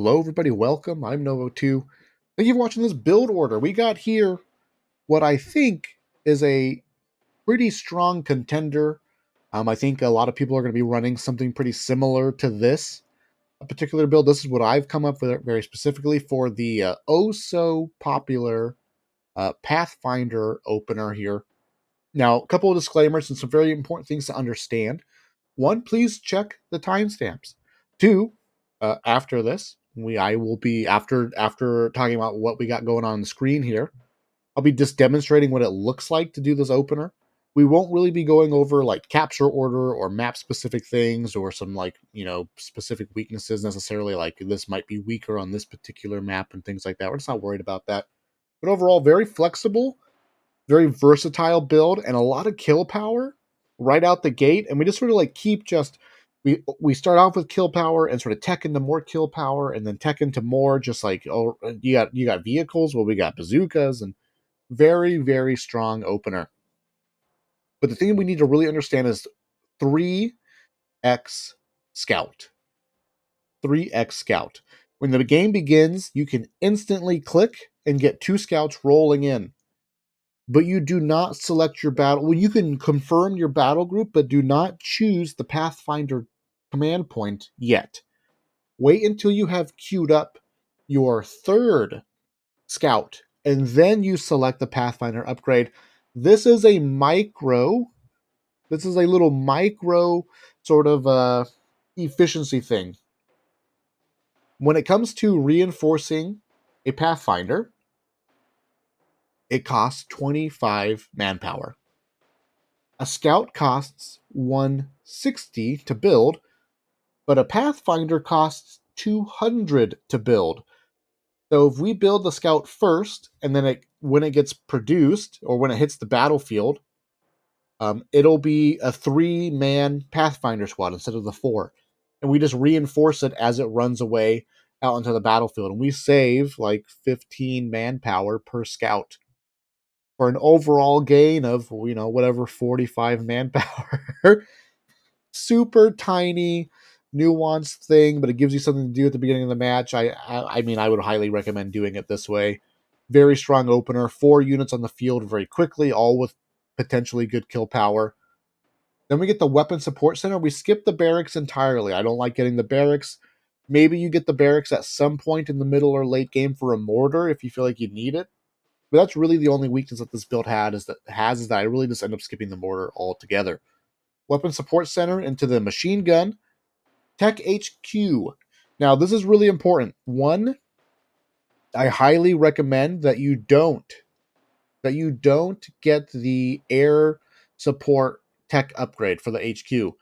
Hello, everybody. Welcome. I'm Novo2. Thank you for watching this build order. We got here what I think is a pretty strong contender. I think a lot of people are going to be running something pretty similar to this a particular build. This is what I've come up with very specifically for the so popular Pathfinder opener here. Now, a couple of disclaimers and some very important things to understand. One, please check the timestamps. Two, after this, I will be after talking about what we got going on the screen here. I'll be just demonstrating what it looks like to do this opener. We won't really be going over like capture order or map specific things or some specific weaknesses necessarily. Like this might be weaker on this particular map and things like that. We're just not worried about that. But overall, very flexible, very versatile build, and a lot of kill power right out the gate. And we just sort of like keep just we start off with kill power and sort of tech into more kill power and then tech into more just like, oh, you got vehicles, well, we got bazookas, and very, very strong opener. But the thing we need to really understand is 3x Scout. 3x Scout. When the game begins, you can instantly click and get 2 scouts rolling in. But you do not select your battle. Well, you can confirm your battle group, but do not choose the Pathfinder command point yet. Wait until you have queued up your 3rd scout, and then you select the Pathfinder upgrade. This is a little micro sort of efficiency thing. When it comes to reinforcing a Pathfinder, it costs 25 manpower. A scout costs 160 to build, but a Pathfinder costs 200 to build. So if we build the scout first, and then when it gets produced, or when it hits the battlefield, it'll be a 3-man Pathfinder squad instead of the 4. And we just reinforce it as it runs away out into the battlefield. And we save like 15 manpower per scout for an overall gain of, whatever, 45 manpower. Super tiny, nuanced thing, but it gives you something to do at the beginning of the match. I mean, I would highly recommend doing it this way. Very strong opener, 4 units on the field very quickly, all with potentially good kill power. Then we get the weapon support center. We skip the barracks entirely. I don't like getting the barracks. Maybe you get the barracks at some point in the middle or late game for a mortar if you feel like you need it. But that's really the only weakness that this build is that I really just end up skipping the mortar altogether. Weapon support center into the machine gun. Tech HQ. Now, this is really important. One, I highly recommend that you don't get the air support tech upgrade for the HQ,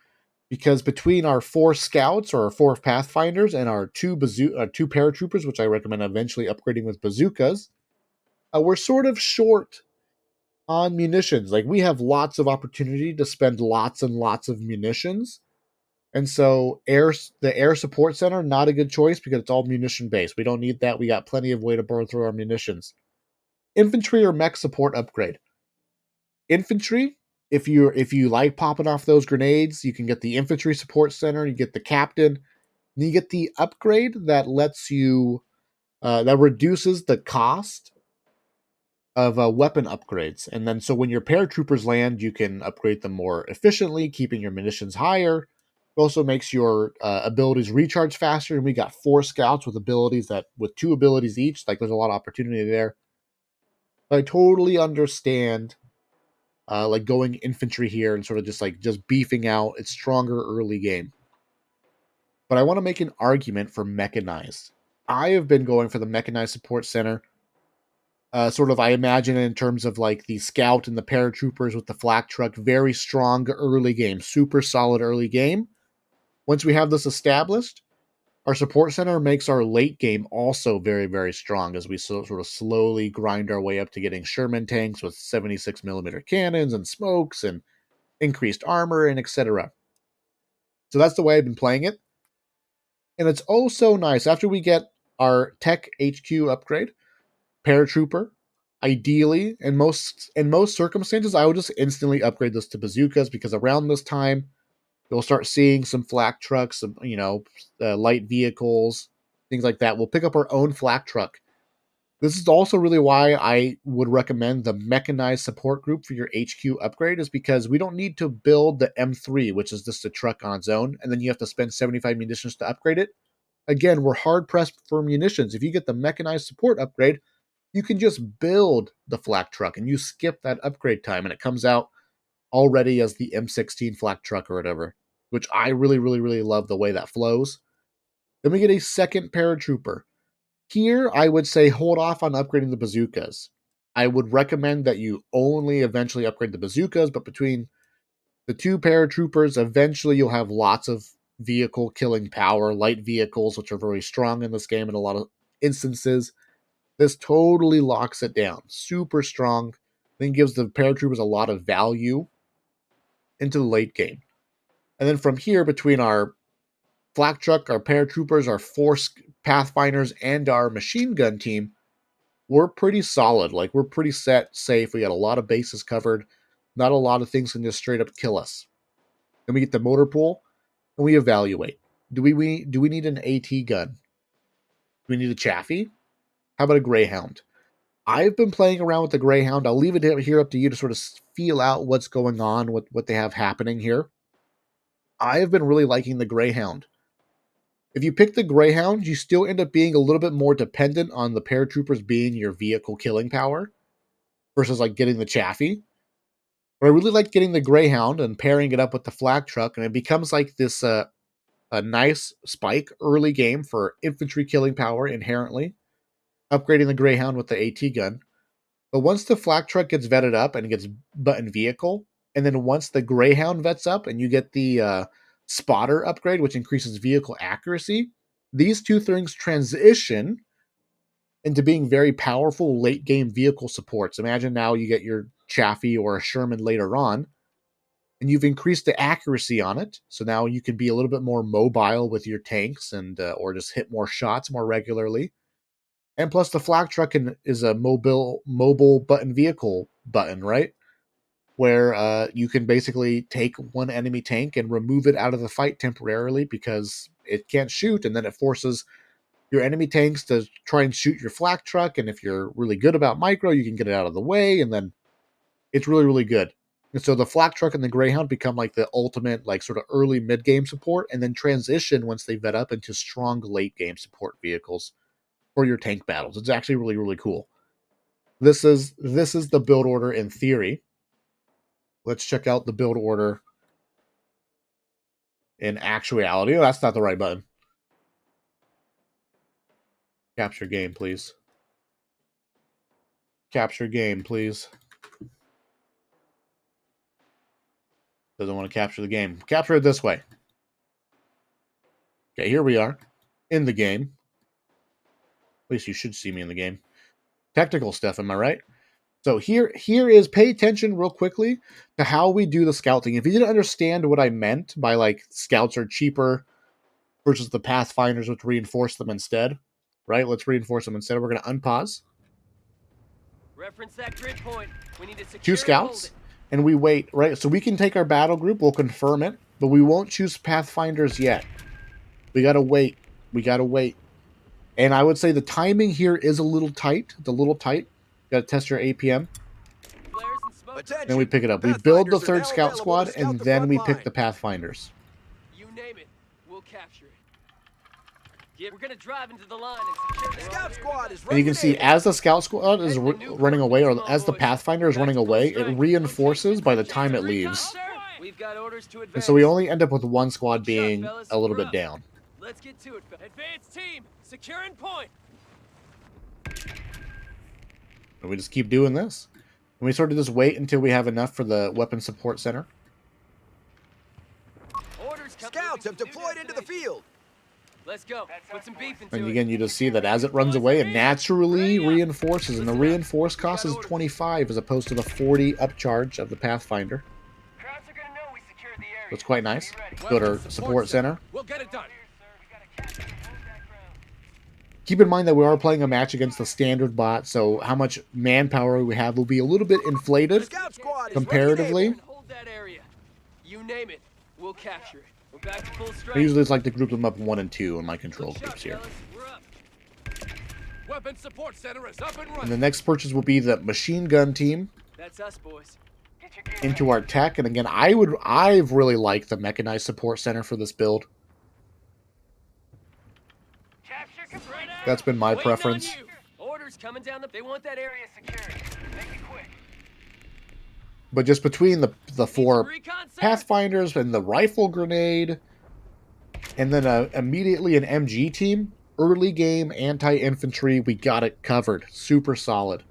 because between our 4 scouts or our 4 pathfinders and our 2 paratroopers, which I recommend eventually upgrading with bazookas, we're sort of short on munitions. Like, we have lots of opportunity to spend lots and lots of munitions. And so the air support center, not a good choice because it's all munition based. We don't need that. We got plenty of way to burn through our munitions. Infantry or mech support upgrade. Infantry, if you like popping off those grenades, you can get the infantry support center, you get the captain, and you get the upgrade that lets you that reduces the cost of weapon upgrades. And then so when your paratroopers land, you can upgrade them more efficiently, keeping your munitions higher. It also makes your abilities recharge faster. And we got 4 scouts with with 2 abilities each. Like, there's a lot of opportunity there. I totally understand like going infantry here and sort of just beefing out. It's stronger early game. But I want to make an argument for mechanized. I have been going for the mechanized support center. Sort of, I imagine in terms of like the scout and the paratroopers with the flak truck, very strong early game, super solid early game. Once we have this established, our support center makes our late game also very, very strong as we sort of slowly grind our way up to getting Sherman tanks with 76mm cannons and smokes and increased armor and etc. So that's the way I've been playing it. And it's oh so nice. After we get our Tech HQ upgrade, Paratrooper, ideally, in most circumstances, I would just instantly upgrade this to bazookas, because around this time, you'll start seeing some flak trucks, some light vehicles, things like that. We'll pick up our own flak truck. This is also really why I would recommend the mechanized support group for your HQ upgrade, is because we don't need to build the M3, which is just a truck on its own, and then you have to spend 75 munitions to upgrade it. Again, we're hard pressed for munitions. If you get the mechanized support upgrade, you can just build the flak truck and you skip that upgrade time, and it comes out already as the M16 flak truck or whatever, which I really, really, really love the way that flows. Then we get a second paratrooper. Here, I would say hold off on upgrading the bazookas. I would recommend that you only eventually upgrade the bazookas, but between the two paratroopers, eventually you'll have lots of vehicle killing power, light vehicles, which are very strong in this game in a lot of instances. This totally locks it down. Super strong. Then gives the paratroopers a lot of value into the late game. And then from here, between our flak truck, our paratroopers, our force pathfinders, and our machine gun team, we're pretty solid. Like, we're pretty set, safe. We got a lot of bases covered. Not a lot of things can just straight up kill us. Then we get the motor pool, and we evaluate. Do we need an AT gun? Do we need a Chaffee? How about a Greyhound? I've been playing around with the Greyhound. I'll leave it here up to you to sort of feel out what's going on, what they have happening here. I've been really liking the Greyhound. If you pick the Greyhound, you still end up being a little bit more dependent on the paratroopers being your vehicle killing power versus like getting the Chaffee. But I really like getting the Greyhound and pairing it up with the flak truck, and it becomes like this a nice spike early game for infantry killing power inherently, upgrading the Greyhound with the AT gun. But once the flak truck gets vetted up and gets button vehicle, and then once the Greyhound vets up and you get the spotter upgrade, which increases vehicle accuracy, these two things transition into being very powerful late game vehicle supports. Imagine now you get your Chaffee or a Sherman later on, and you've increased the accuracy on it. So now you can be a little bit more mobile with your tanks and or just hit more shots more regularly. And plus, the flak truck is a mobile button vehicle button, right? Where you can basically take one enemy tank and remove it out of the fight temporarily because it can't shoot, and then it forces your enemy tanks to try and shoot your flak truck. And if you're really good about micro, you can get it out of the way, and then it's really, really good. And so the flak truck and the Greyhound become like the ultimate, like sort of early mid game support, and then transition once they vet up into strong late game support vehicles for your tank battles. It's actually really, really cool. This is the build order in theory. Let's check out the build order in actuality. Oh, that's not the right button. Capture game, please. Capture game, please. Doesn't want to capture the game. Capture it this way. Okay, here we are in the game. At least you should see me in the game. Technical stuff, am I right? So here is, pay attention real quickly to how we do the scouting. If you didn't understand what I meant by like scouts are cheaper versus the Pathfinders, which reinforce them instead, right? Let's reinforce them instead. We're going to unpause. Reference that grid point. We need to secure Two scouts, and we wait, right? So we can take our battle group, we'll confirm it, but we won't choose Pathfinders yet. We got to wait. We got to wait. And I would say the timing here is a little tight. It's a little tight. Got to test your APM. Then we pick it up. We build the third scout squad, and then we pick the Pathfinders. You name it, we'll capture it. We're gonna drive into the line and secure the scout squad is and you can see as the scout squad is running away, or as the Pathfinder is running away, it reinforces by the time it leaves. We've got orders to advance. And so we only end up with one squad being a little bit down. Let's get to it. Advance team, securing point. And we just keep doing this. And we sort of just wait until we have enough for the weapon support center. Scouts have deployed into the field. Let's go. Put some beef into And again, you just see that as it runs away, it naturally reinforces. And the reinforce cost is 25 as opposed to the 40 upcharge of the Pathfinder. So it's quite nice. Go to our support center. We'll get it done. Keep in mind that we are playing a match against the standard bot, so how much manpower we have will be a little bit inflated comparatively. Hold that area. You name it, we'll capture it. We're back to full strength. I usually just like to group them up 1 and 2 in my control groups here. We're up. Weapon support center is up and And running. the next purchase will be the machine gun team That's us, boys. into our tech. And again, I've really liked the mechanized support center for this build. Capture complete. That's been my Waiting on preference. you. Orders coming down the. They want that area secured. Make it quick. But just between the four Recon, sir. Pathfinders and the rifle grenade, and then immediately an MG team, early game anti-infantry, we got it covered. Super solid.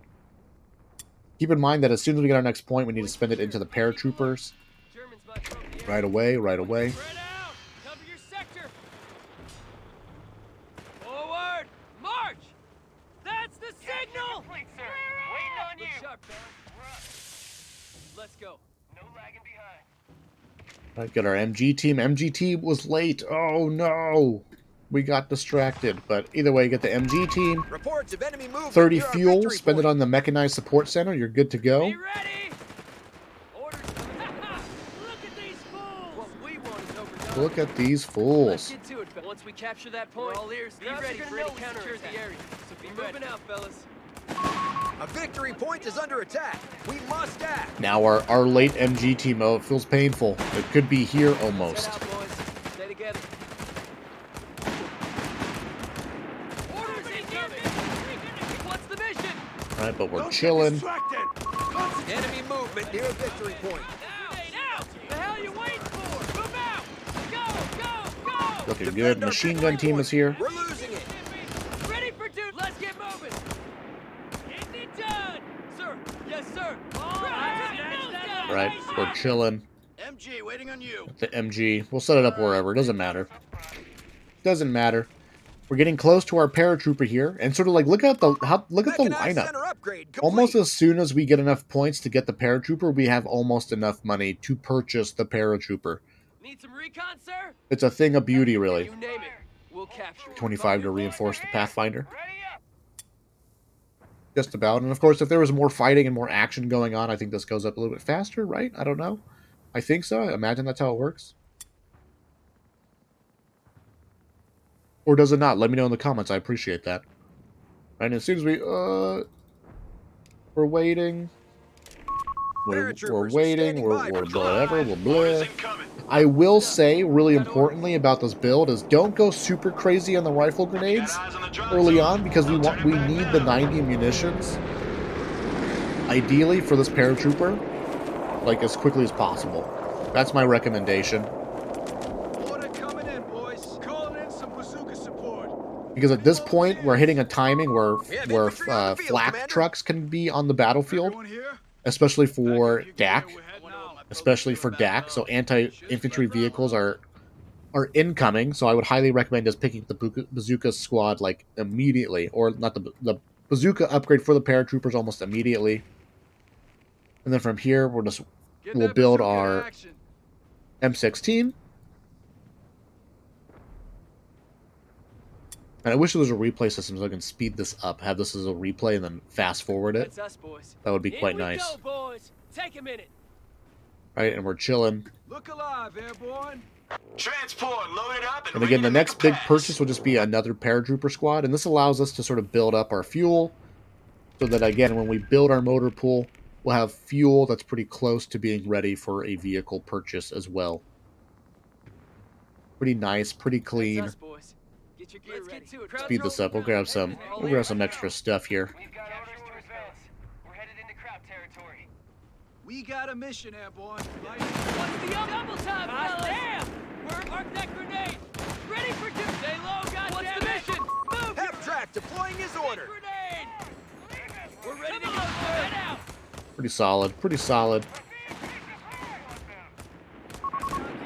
Keep in mind that as soon as we get our next point, we need to spend it into the paratroopers. Germans might throw the Right away, right away. Spread out. Cover your sector. Forward. March. That's the signal. Complete, sir. Waiting on you. Look sharp, fellas. Let's go. No lagging behind. Right, got our MG team. MG team was late. Oh no. We got distracted. But either way, you get the MG team. Reports of enemy movement 30 near our fuel, victory spend it point. on the mechanized support center. You're good to go. Be ready. Orders coming. Look at these fools. What we want is overdone. Look at these Let's fools. get to it, fellas. Once we capture that point, we're all ears. Be ready for any counterattack. The area. So be moving out, fellas. A victory point is under attack. We must act. Now our late MG team, oh, it feels painful. It could be here almost. Set out, boys. Stay together. Orders incoming. What's the mission? Right, but we're chilling. Enemy movement near victory point. Now! The hell you waiting for? Move out! Go! Go! Go! Looking Defend good. our Machine victory gun team point. is here. We're losing it. Ready for dude. Let's get moving. Getting it done. Sir. Yes, sir. Right, we're chilling. MG waiting on you. The MG. We'll set it up wherever. It doesn't matter. Doesn't matter. We're getting close to our paratrooper here, and sort of like look at the Mechanized lineup. center upgrade complete. Almost as soon as we get enough points to get the paratrooper, we have almost enough money to purchase the paratrooper. Need some recon, sir? It's a thing of beauty, really. You name it. We'll capture it. 25 to reinforce the Pathfinder. Ready up. Just about. And of course, if there was more fighting and more action going on, I think this goes up a little bit faster, right? I don't know. I think so. I imagine that's how it works. Or does it not? Let me know in the comments. I appreciate that. Right, and as soon as we're waiting. We're waiting. We're whatever. We're blah. I will say, really importantly about this build is don't go super crazy on the rifle grenades early on because we need the 90 munitions. Ideally for this paratrooper, like as quickly as possible. That's my recommendation. Order coming in, boys. Calling in some bazooka support. Because at this point, we're hitting a timing where infantry on the field, flak Commander. trucks can be on the battlefield, Everyone here? especially for DAC, We're heading out. especially for DAC. So anti-infantry vehicles are incoming. So I would highly recommend just picking the bazooka squad like immediately, or not the bazooka upgrade for the paratroopers almost immediately. And then from here, we'll build our M16. And I wish there was a replay system so I can speed this up, have this as a replay, and then fast forward it. That's us, boys. That would be In quite we nice. Go, boys. Take a minute. Right, and we're chilling. Look alive, airborne. Transport loaded up And again, the next big purchase will just be another paratrooper squad, and this allows us to sort of build up our fuel, so that again, when we build our motor pool, we'll have fuel that's pretty close to being ready for a vehicle purchase as well. Pretty nice, pretty clean. That's us, boys. Get your gear ready. Get to it. Speed this up. We'll grab some extra stuff here. We've got orders to advance. We're headed into crowd territory. We got a mission, airborne. What's the double time, fellas? Damn! We're arc that grenade. Ready for duty. Stay low, goddammit. What's the mission? Move. Half track deploying his order. Grenade. We're ready to go, sir. Head out. Pretty solid, pretty solid.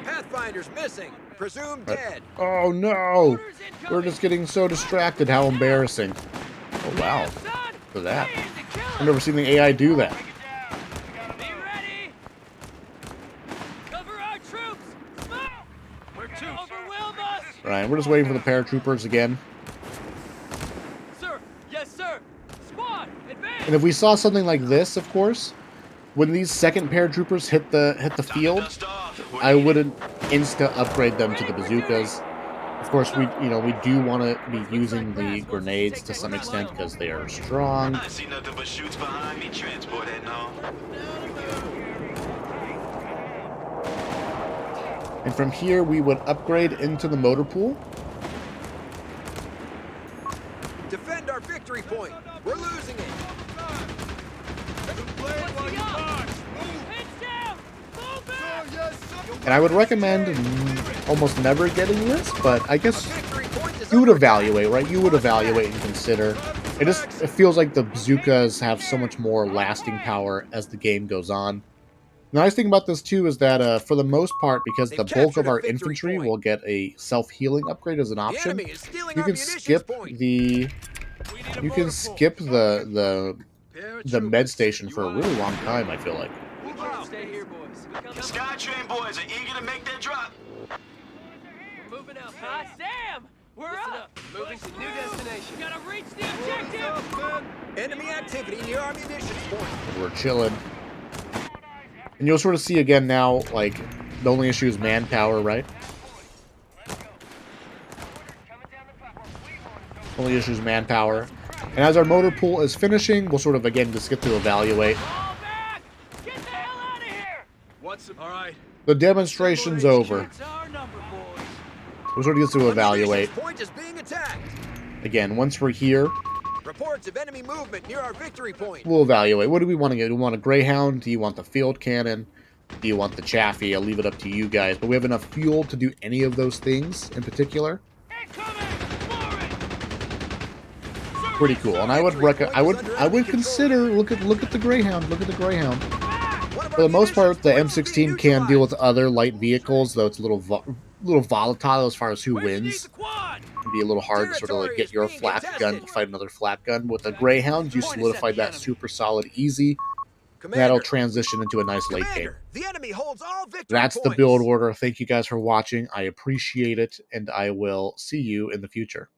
Pathfinder's missing. Presumed dead. Oh no! Orders incoming. We're just getting so distracted. How embarrassing. Oh wow. Son, For that. stay in to kill I've him. never seen the AI do that. Be ready. Cover our troops. Smoke. We're too. Overwhelm us. Right, we're just waiting for the paratroopers again. Sir. Yes, sir. Squad, advance. And if we saw something like this, of course, when these second paratroopers hit the field, I wouldn't insta upgrade them to the bazookas. Of course, we do want to be using the grenades to some extent because they are strong. I see nothing but shoots behind me, transport and all. And from here, we would upgrade into the motor pool. Defend our victory point. We're losing it. And I would recommend almost never getting this, but I guess you would evaluate, right? You would evaluate and consider. It feels like the bazookas have so much more lasting power as the game goes on. The nice thing about this too is that for the most part, because the bulk of our infantry will get a self-healing upgrade as an option, you can skip the med station for a really long time, I feel like. Stay here, boys. Skytrain boys are eager to make their drop. We're moving out. Hot damn! We're up. Moving to new destination. Gotta reach the objective. Enemy activity near our munitions point. We're chilling. And you'll sort of see again now, like, the only issue is manpower, right? Only issue is manpower. And as our motor pool is finishing, we'll sort of, again, just get to evaluate. Fall back! Get the hell out of here! All right. The demonstration's over. It's our number, boys. We'll sort of get to evaluate. Point is being attacked. Again, once we're here, Reports of enemy movement near our victory point. we'll evaluate. What do we want to get? Do we want a Greyhound? Do you want the field cannon? Do you want the Chaffee? I'll leave it up to you guys. But we have enough fuel to do any of those things in particular. Pretty cool. And I would consider look at the Greyhound. Look at the Greyhound. For the most part, the M16 can deal with other light vehicles, though it's a little volatile as far as who wins. It'd be a little hard to sort of like get your flak gun to fight another flak gun. With the Greyhound, you solidified that super solid easy. That'll transition into a nice late game. The enemy holds all victory That's the build order. Thank you guys for watching. I appreciate it, and I will see you in the future.